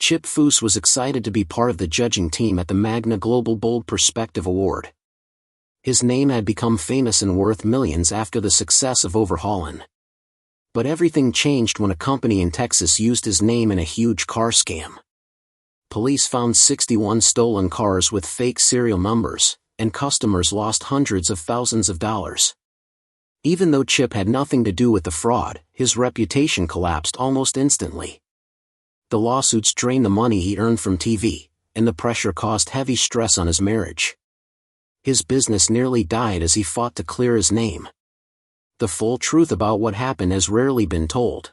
Chip Foose was excited to be part of the judging team at the Magna Global Bold Perspective Award. His name had become famous and worth millions after the success of Overhaulin. But everything changed when a company in Texas used his name in a huge car scam. Police found 61 stolen cars with fake serial numbers, and customers lost hundreds of thousands of dollars. Even though Chip had nothing to do with the fraud, his reputation collapsed almost instantly. The lawsuits drained the money he earned from TV, and the pressure caused heavy stress on his marriage. His business nearly died as he fought to clear his name. The full truth about what happened has rarely been told.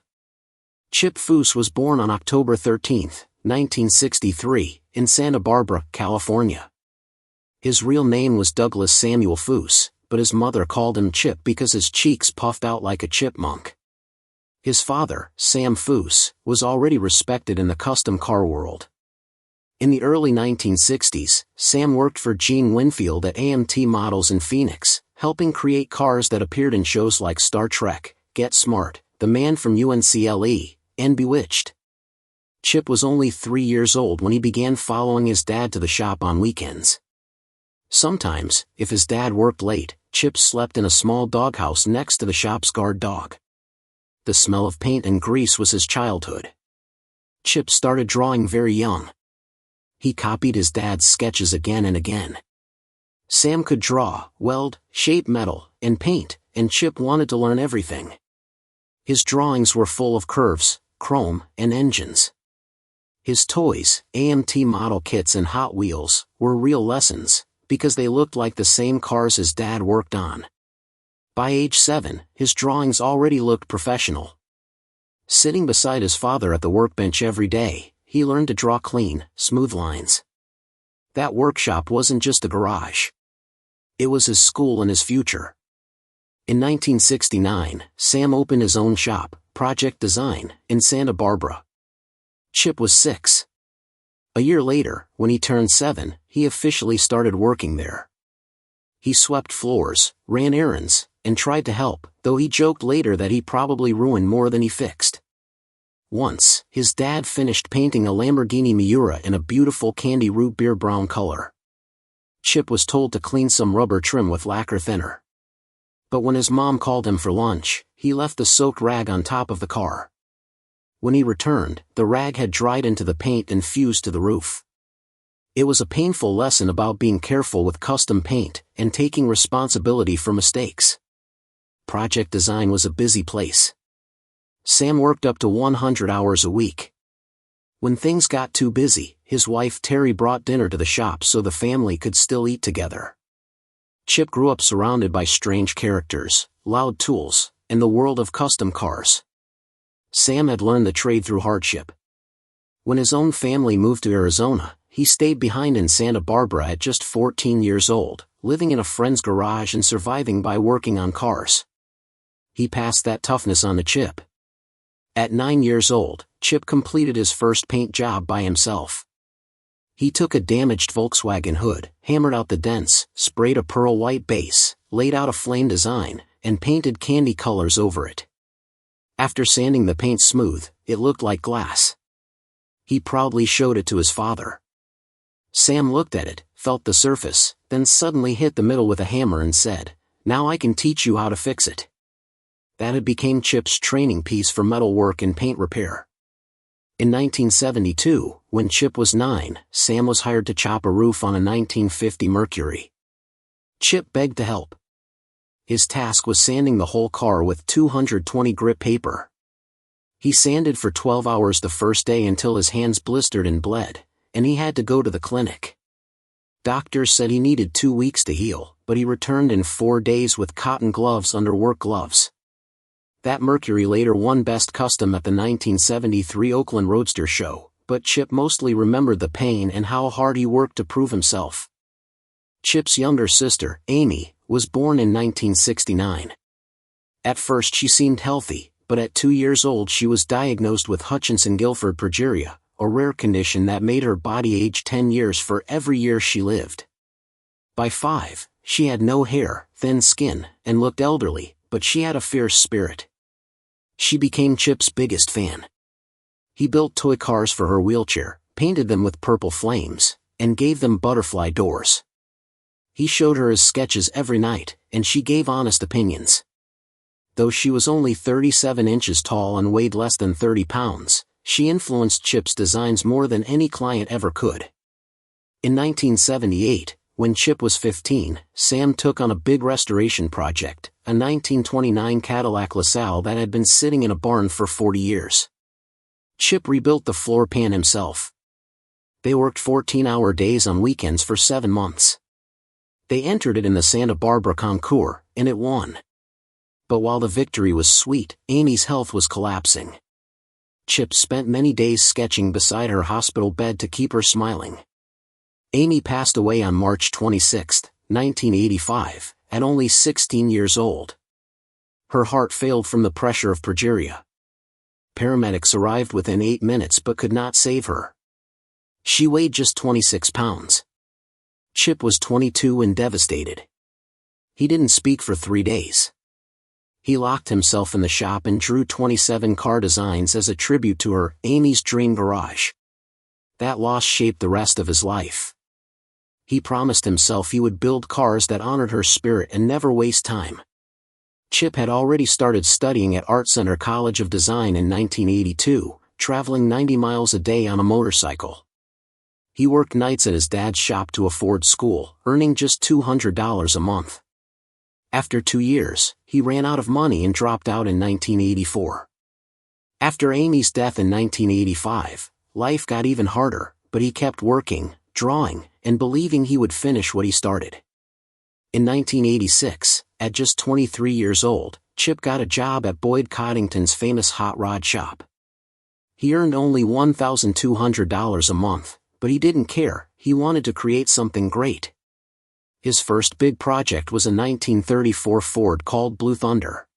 Chip Foose was born on October 13, 1963, in Santa Barbara, California. His real name was Douglas Samuel Foose, but his mother called him Chip because his cheeks puffed out like a chipmunk. His father, Sam Foose, was already respected in the custom car world. In the early 1960s, Sam worked for Gene Winfield at AMT Models in Phoenix, helping create cars that appeared in shows like Star Trek, Get Smart, The Man from UNCLE, and Bewitched. Chip was only 3 years old when he began following his dad to the shop on weekends. Sometimes, if his dad worked late, Chip slept in a small doghouse next to the shop's guard dog. The smell of paint and grease was his childhood. Chip started drawing very young. He copied his dad's sketches again and again. Sam could draw, weld, shape metal, and paint, and Chip wanted to learn everything. His drawings were full of curves, chrome, and engines. His toys, AMT model kits and Hot Wheels, were real lessons, because they looked like the same cars his dad worked on. By age 7, his drawings already looked professional. Sitting beside his father at the workbench every day, he learned to draw clean, smooth lines. That workshop wasn't just a garage. It was his school and his future. In 1969, Sam opened his own shop, Project Design, in Santa Barbara. Chip was 6. A year later, when he turned 7, he officially started working there. He swept floors, ran errands, and tried to help, though he joked later that he probably ruined more than he fixed. Once, his dad finished painting a Lamborghini Miura in a beautiful candy root beer brown color. Chip was told to clean some rubber trim with lacquer thinner. But when his mom called him for lunch, he left the soaked rag on top of the car. When he returned, the rag had dried into the paint and fused to the roof. It was a painful lesson about being careful with custom paint and taking responsibility for mistakes. Project Design was a busy place. Sam worked up to 100 hours a week. When things got too busy, his wife Terry brought dinner to the shop so the family could still eat together. Chip grew up surrounded by strange characters, loud tools, and the world of custom cars. Sam had learned the trade through hardship. When his own family moved to Arizona, he stayed behind in Santa Barbara at just 14 years old, living in a friend's garage and surviving by working on cars. He passed that toughness on to Chip. At 9 years old, Chip completed his first paint job by himself. He took a damaged Volkswagen hood, hammered out the dents, sprayed a pearl white base, laid out a flame design, and painted candy colors over it. After sanding the paint smooth, it looked like glass. He proudly showed it to his father. Sam looked at it, felt the surface, then suddenly hit the middle with a hammer and said, "Now I can teach you how to fix it." That had become Chip's training piece for metalwork and paint repair. In 1972, when Chip was 9, Sam was hired to chop a roof on a 1950 Mercury. Chip begged to help. His task was sanding the whole car with 220 grit paper. He sanded for 12 hours the first day until his hands blistered and bled, and he had to go to the clinic. Doctors said he needed 2 weeks to heal, but he returned in 4 days with cotton gloves under work gloves. That Mercury later won Best Custom at the 1973 Oakland Roadster Show, but Chip mostly remembered the pain and how hard he worked to prove himself. Chip's younger sister, Amy, was born in 1969. At first she seemed healthy, but at 2 years old she was diagnosed with Hutchinson-Gilford progeria, a rare condition that made her body age 10 years for every year she lived. By 5, she had no hair, thin skin, and looked elderly, but she had a fierce spirit. She became Chip's biggest fan. He built toy cars for her wheelchair, painted them with purple flames, and gave them butterfly doors. He showed her his sketches every night, and she gave honest opinions. Though she was only 37 inches tall and weighed less than 30 pounds, she influenced Chip's designs more than any client ever could. In 1978, when Chip was 15, Sam took on a big restoration project, a 1929 Cadillac LaSalle that had been sitting in a barn for 40 years. Chip rebuilt the floor pan himself. They worked 14-hour days on weekends for 7 months. They entered it in the Santa Barbara concours, and it won. But while the victory was sweet, Amy's health was collapsing. Chip spent many days sketching beside her hospital bed to keep her smiling. Amy passed away on March 26, 1985, at only 16 years old. Her heart failed from the pressure of progeria. Paramedics arrived within 8 minutes but could not save her. She weighed just 26 pounds. Chip was 22 and devastated. He didn't speak for 3 days. He locked himself in the shop and drew 27 car designs as a tribute to her, Amy's dream garage. That loss shaped the rest of his life. He promised himself he would build cars that honored her spirit and never waste time. Chip had already started studying at Art Center College of Design in 1982, traveling 90 miles a day on a motorcycle. He worked nights at his dad's shop to afford school, earning just $200 a month. After 2 years, he ran out of money and dropped out in 1984. After Amy's death in 1985, life got even harder, but he kept working, drawing, and believing he would finish what he started. In 1986, at just 23 years old, Chip got a job at Boyd Coddington's famous hot rod shop. He earned only $1,200 a month, but he didn't care. He wanted to create something great. His first big project was a 1934 Ford called Blue Thunder.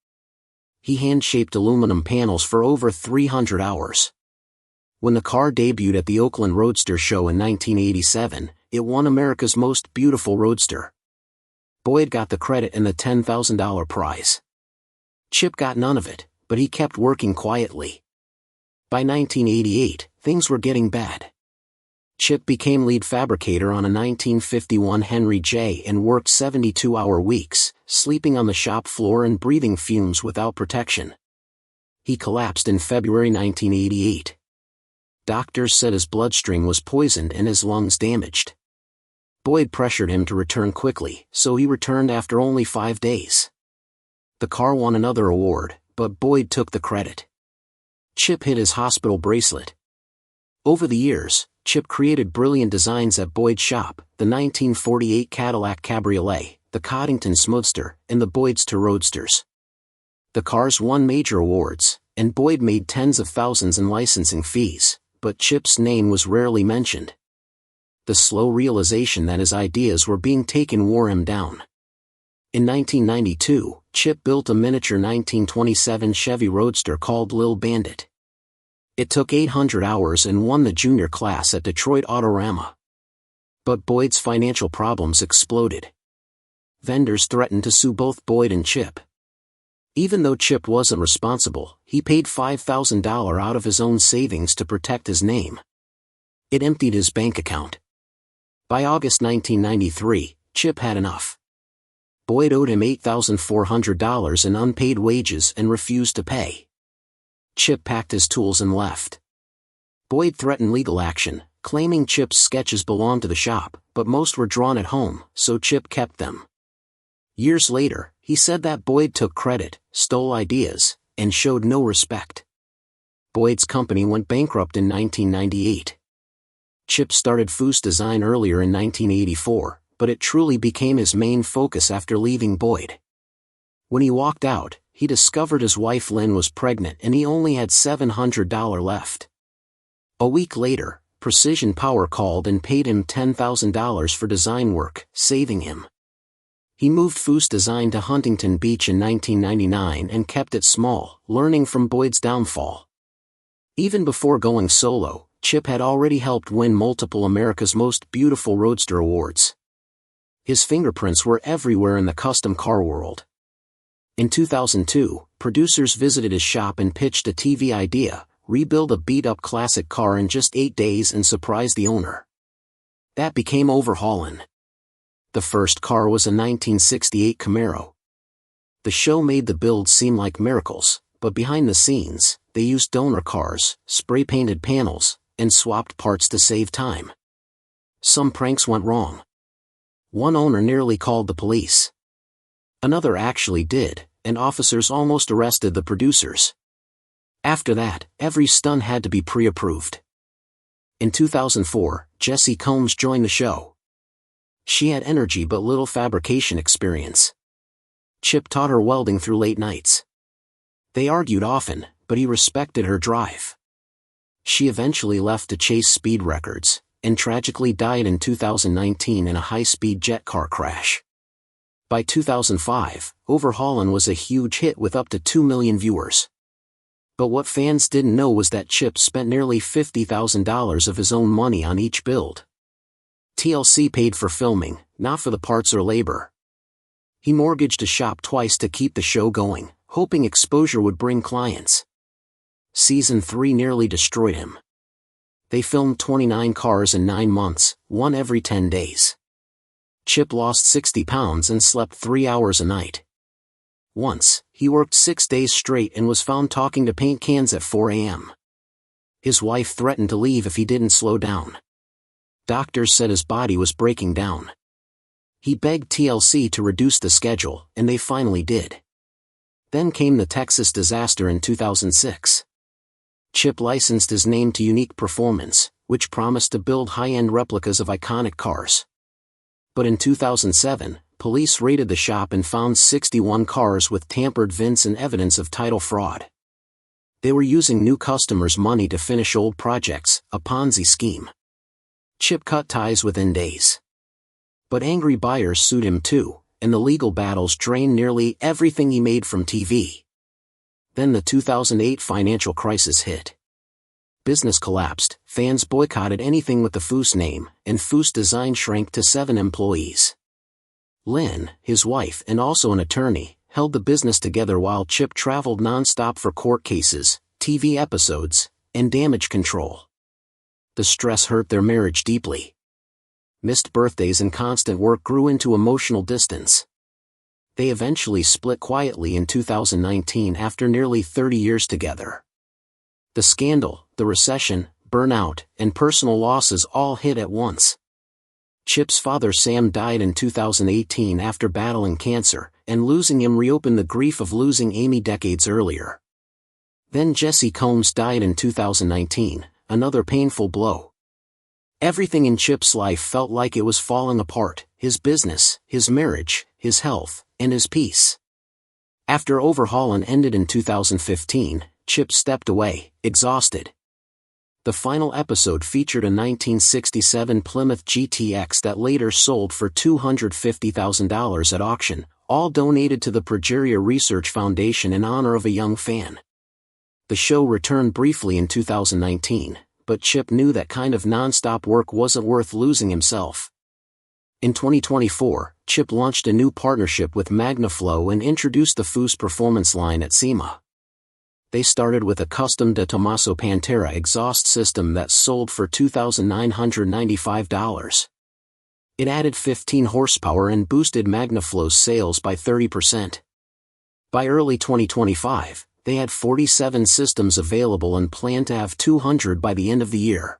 He hand-shaped aluminum panels for over 300 hours. When the car debuted at the Oakland Roadster Show in 1987, it won America's Most Beautiful Roadster. Boyd got the credit and the $10,000 prize. Chip got none of it, but he kept working quietly. By 1988, things were getting bad. Chip became lead fabricator on a 1951 Henry J and worked 72-hour weeks, sleeping on the shop floor and breathing fumes without protection. He collapsed in February 1988. Doctors said his bloodstream was poisoned and his lungs damaged. Boyd pressured him to return quickly, so he returned after only 5 days. The car won another award, but Boyd took the credit. Chip hid his hospital bracelet. Over the years, Chip created brilliant designs at Boyd's shop, the 1948 Cadillac Cabriolet, the Coddington Smoothster, and the Boydster Roadsters. The cars won major awards, and Boyd made tens of thousands in licensing fees, but Chip's name was rarely mentioned. The slow realization that his ideas were being taken wore him down. In 1992, Chip built a miniature 1927 Chevy Roadster called Lil Bandit. It took 800 hours and won the junior class at Detroit Autorama. But Boyd's financial problems exploded. Vendors threatened to sue both Boyd and Chip. Even though Chip wasn't responsible, he paid $5,000 out of his own savings to protect his name. It emptied his bank account. By August 1993, Chip had enough. Boyd owed him $8,400 in unpaid wages and refused to pay. Chip packed his tools and left. Boyd threatened legal action, claiming Chip's sketches belonged to the shop, but most were drawn at home, so Chip kept them. Years later, he said that Boyd took credit, stole ideas, and showed no respect. Boyd's company went bankrupt in 1998. Chip started Foose Design earlier in 1984, but it truly became his main focus after leaving Boyd. When he walked out, he discovered his wife Lynn was pregnant and he only had $700 left. A week later, Precision Power called and paid him $10,000 for design work, saving him. He moved Foose Design to Huntington Beach in 1999 and kept it small, learning from Boyd's downfall. Even before going solo, Chip had already helped win multiple America's Most Beautiful Roadster awards. His fingerprints were everywhere in the custom car world. In 2002, producers visited his shop and pitched a TV idea, rebuild a beat-up classic car in just 8 days and surprise the owner. That became Overhaulin. The first car was a 1968 Camaro. The show made the builds seem like miracles, but behind the scenes, they used donor cars, spray-painted panels, and swapped parts to save time. Some pranks went wrong. One owner nearly called the police. Another actually did, and officers almost arrested the producers. After that, every stunt had to be pre-approved. In 2004, Jessie Combs joined the show. She had energy but little fabrication experience. Chip taught her welding through late nights. They argued often, but he respected her drive. She eventually left to chase speed records, and tragically died in 2019 in a high-speed jet car crash. By 2005, Overhaulin was a huge hit with up to 2 million viewers. But what fans didn't know was that Chip spent nearly $50,000 of his own money on each build. TLC paid for filming, not for the parts or labor. He mortgaged a shop twice to keep the show going, hoping exposure would bring clients. Season 3 nearly destroyed him. They filmed 29 cars in 9 months, one every 10 days. Chip lost 60 pounds and slept 3 hours a night. Once, he worked 6 days straight and was found talking to paint cans at 4 a.m. His wife threatened to leave if he didn't slow down. Doctors said his body was breaking down. He begged TLC to reduce the schedule, and they finally did. Then came the Texas disaster in 2006. Chip licensed his name to Unique Performance, which promised to build high-end replicas of iconic cars. But in 2007, police raided the shop and found 61 cars with tampered VINs and evidence of title fraud. They were using new customers' money to finish old projects, a Ponzi scheme. Chip cut ties within days. But angry buyers sued him too, and the legal battles drained nearly everything he made from TV. Then the 2008 financial crisis hit. Business collapsed, fans boycotted anything with the Foose name, and Foose Design shrank to 7 employees. Lynn, his wife and also an attorney, held the business together while Chip traveled non-stop for court cases, TV episodes, and damage control. The stress hurt their marriage deeply. Missed birthdays and constant work grew into emotional distance. They eventually split quietly in 2019 after nearly 30 years together. The scandal, the recession, burnout, and personal losses all hit at once. Chip's father Sam died in 2018 after battling cancer, and losing him reopened the grief of losing Amy decades earlier. Then Jessie Combs died in 2019, another painful blow. Everything in Chip's life felt like it was falling apart: his business, his marriage, his health, and his peace. After Overhaulin ended in 2015, Chip stepped away, exhausted. The final episode featured a 1967 Plymouth GTX that later sold for $250,000 at auction, all donated to the Progeria Research Foundation in honor of a young fan. The show returned briefly in 2019, but Chip knew that kind of non-stop work wasn't worth losing himself. In 2024, Chip launched a new partnership with MagnaFlow and introduced the Foose Performance line at SEMA. They started with a custom De Tomaso Pantera exhaust system that sold for $2,995. It added 15 horsepower and boosted MagnaFlow's sales by 30%. By early 2025, they had 47 systems available and planned to have 200 by the end of the year.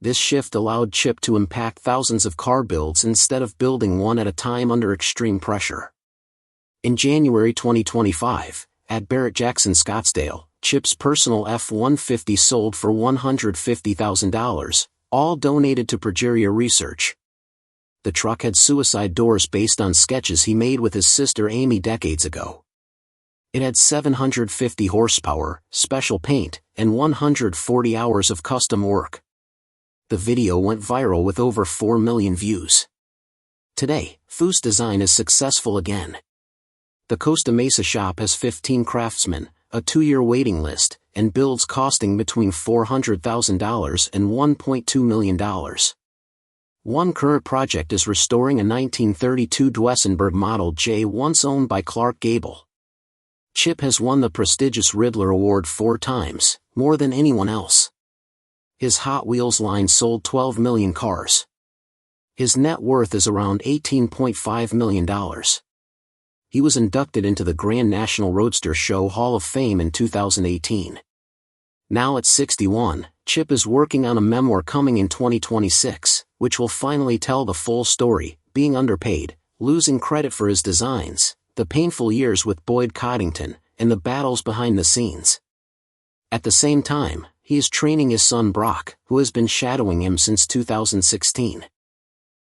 This shift allowed Chip to impact thousands of car builds instead of building one at a time under extreme pressure. In January 2025, at Barrett-Jackson Scottsdale, Chip's personal F-150 sold for $150,000, all donated to Progeria Research. The truck had suicide doors based on sketches he made with his sister Amy decades ago. It had 750 horsepower, special paint, and 140 hours of custom work. The video went viral with over 4 million views. Today, Foose Design is successful again. The Costa Mesa shop has 15 craftsmen, a 2-year waiting list, and builds costing between $400,000 and $1.2 million. One current project is restoring a 1932 Duesenberg Model J once owned by Clark Gable. Chip has won the prestigious Riddler Award 4 times, more than anyone else. His Hot Wheels line sold 12 million cars. His net worth is around $18.5 million. He was inducted into the Grand National Roadster Show Hall of Fame in 2018. Now at 61, Chip is working on a memoir coming in 2026, which will finally tell the full story, being underpaid, losing credit for his designs, the painful years with Boyd Coddington, and the battles behind the scenes. At the same time, he is training his son Brock, who has been shadowing him since 2016.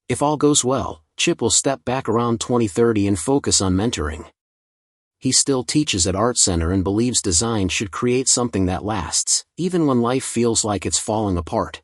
If all goes well, Chip will step back around 2030 and focus on mentoring. He still teaches at Art Center and believes design should create something that lasts, even when life feels like it's falling apart.